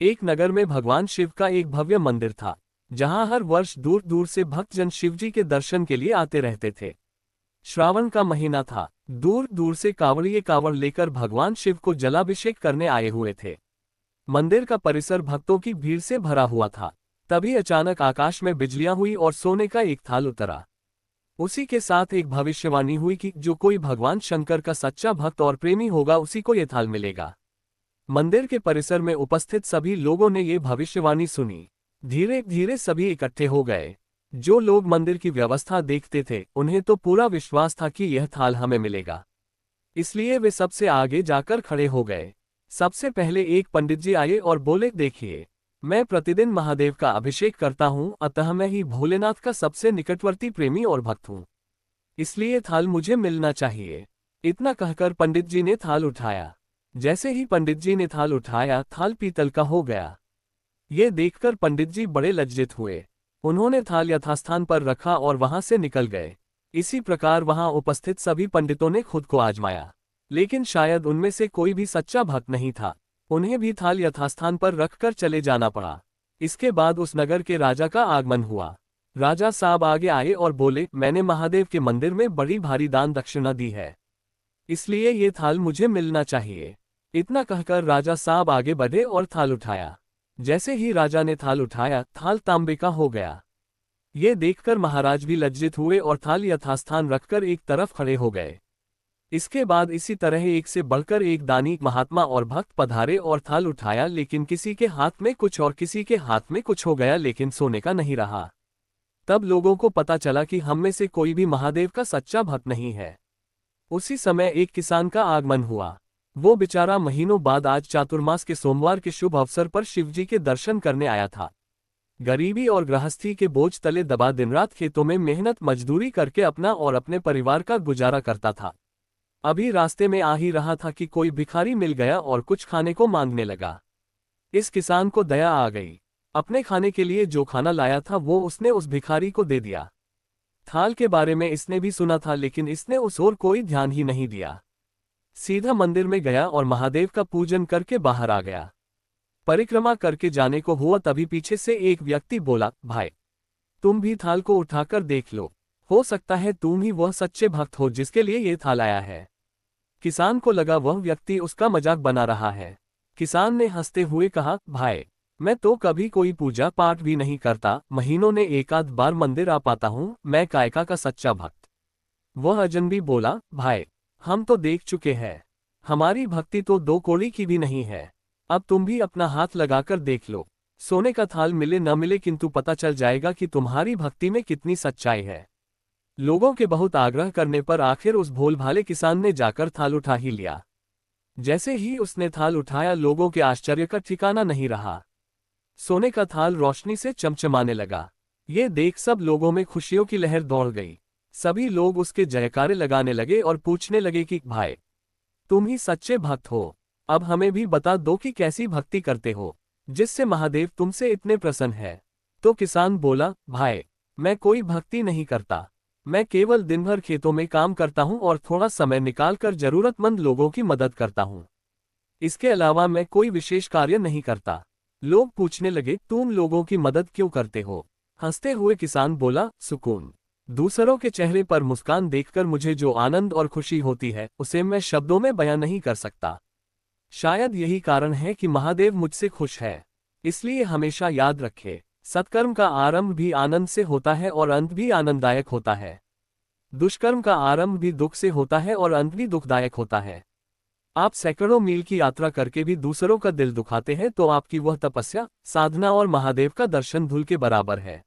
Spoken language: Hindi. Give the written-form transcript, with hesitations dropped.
एक नगर में भगवान शिव का एक भव्य मंदिर था, जहां हर वर्ष दूर दूर से भक्तजन शिवजी के दर्शन के लिए आते रहते थे। श्रावण का महीना था। दूर दूर से कांवड़िए कांवड़ लेकर भगवान शिव को जलाभिषेक करने आए हुए थे। मंदिर का परिसर भक्तों की भीड़ से भरा हुआ था। तभी अचानक आकाश में बिजलियां हुई और सोने का एक थाल उतरा। उसी के साथ एक भविष्यवाणी हुई कि जो कोई भगवान शंकर का सच्चा भक्त और प्रेमी होगा उसी को ये थाल मिलेगा। मंदिर के परिसर में उपस्थित सभी लोगों ने ये भविष्यवाणी सुनी। धीरे धीरे सभी इकट्ठे हो गए। जो लोग मंदिर की व्यवस्था देखते थे उन्हें तो पूरा विश्वास था कि यह थाल हमें मिलेगा, इसलिए वे सबसे आगे जाकर खड़े हो गए। सबसे पहले एक पंडित जी आए और बोले, देखिए, मैं प्रतिदिन महादेव का अभिषेक करता हूँ, अतः मैं ही भोलेनाथ का सबसे निकटवर्ती प्रेमी और भक्त हूँ, इसलिए थाल मुझे मिलना चाहिए। इतना कहकर पंडित जी ने थाल उठाया। जैसे ही पंडित जी ने थाल उठाया, थाल पीतल का हो गया। ये देखकर पंडित जी बड़े लज्जित हुए। उन्होंने थाल यथास्थान पर रखा और वहां से निकल गए। इसी प्रकार वहां उपस्थित सभी पंडितों ने खुद को आजमाया, लेकिन शायद उनमें से कोई भी सच्चा भक्त नहीं था। उन्हें भी थाल यथास्थान पर रखकर चले जाना पड़ा। इसके बाद उस नगर के राजा का आगमन हुआ। राजा साहब आगे आए और बोले, मैंने महादेव के मंदिर में बड़ी भारी दान दक्षिणा दी है, इसलिए ये थाल मुझे मिलना चाहिए। इतना कहकर राजा साहब आगे बढ़े और थाल उठाया। जैसे ही राजा ने थाल उठाया, थाल तांबे का हो गया। ये देखकर महाराज भी लज्जित हुए और थाल यथास्थान रखकर एक तरफ खड़े हो गए। इसके बाद इसी तरह एक से बढ़कर एक दानी, महात्मा और भक्त पधारे और थाल उठाया, लेकिन किसी के हाथ में कुछ और किसी के हाथ में कुछ हो गया, लेकिन सोने का नहीं रहा। तब लोगों को पता चला कि हम में से कोई भी महादेव का सच्चा भक्त नहीं है। उसी समय एक किसान का आगमन हुआ। वो बेचारा महीनों बाद आज चातुर्मास के सोमवार के शुभ अवसर पर शिवजी के दर्शन करने आया था। गरीबी और गृहस्थी के बोझ तले दबा दिन रात खेतों में मेहनत मजदूरी करके अपना और अपने परिवार का गुजारा करता था। अभी रास्ते में आ ही रहा था कि कोई भिखारी मिल गया और कुछ खाने को मांगने लगा। इस किसान को दया आ गई। अपने खाने के लिए जो खाना लाया था वो उसने उस भिखारी को दे दिया। थाल के बारे में इसने भी सुना था, लेकिन इसने उस ओर कोई ध्यान ही नहीं दिया। सीधा मंदिर में गया और महादेव का पूजन करके बाहर आ गया। परिक्रमा करके जाने को हुआ, तभी पीछे से एक व्यक्ति बोला, भाई, तुम भी थाल को उठाकर देख लो, हो सकता है तुम ही वह सच्चे भक्त हो जिसके लिए ये थाल आया है। किसान को लगा वह व्यक्ति उसका मजाक बना रहा है। किसान ने हंसते हुए कहा, भाई, मैं तो कभी कोई पूजा पाठ भी नहीं करता, महीनों ने एक आध बार मंदिर आ पाता हूँ, मैं कायका का सच्चा भक्त। वह अजनबी बोला, भाई, हम तो देख चुके हैं, हमारी भक्ति तो दो कौड़ी की भी नहीं है। अब तुम भी अपना हाथ लगाकर देख लो, सोने का थाल मिले न मिले, किंतु पता चल जाएगा कि तुम्हारी भक्ति में कितनी सच्चाई है। लोगों के बहुत आग्रह करने पर आखिर उस भोलभाले किसान ने जाकर थाल उठा ही लिया। जैसे ही उसने थाल उठाया, लोगों के आश्चर्य का ठिकाना नहीं रहा। सोने का थाल रोशनी से चमचमाने लगा। ये देख सब लोगों में खुशियों की लहर दौड़ गई। सभी लोग उसके जयकारे लगाने लगे और पूछने लगे कि भाई, तुम ही सच्चे भक्त हो, अब हमें भी बता दो कि कैसी भक्ति करते हो जिससे महादेव तुमसे इतने प्रसन्न है। तो किसान बोला, भाई, मैं कोई भक्ति नहीं करता, मैं केवल दिन भर खेतों में काम करता हूँ और थोड़ा समय निकालकर जरूरतमंद लोगों की मदद करता हूँ। इसके अलावा मैं कोई विशेष कार्य नहीं करता। लोग पूछने लगे, तुम लोगों की मदद क्यों करते हो? हंसते हुए किसान बोला, सुकून। दूसरों के चेहरे पर मुस्कान देखकर मुझे जो आनंद और खुशी होती है उसे मैं शब्दों में बयां नहीं कर सकता। शायद यही कारण है कि महादेव मुझसे खुश है। इसलिए हमेशा याद रखे, सत्कर्म का आरंभ भी आनंद से होता है और अंत भी आनंददायक होता है। दुष्कर्म का आरंभ भी दुख से होता है और अंत भी दुखदायक होता है। आप सैकड़ों मील की यात्रा करके भी दूसरों का दिल दुखाते हैं तो आपकी वह तपस्या, साधना और महादेव का दर्शन धूल के बराबर है।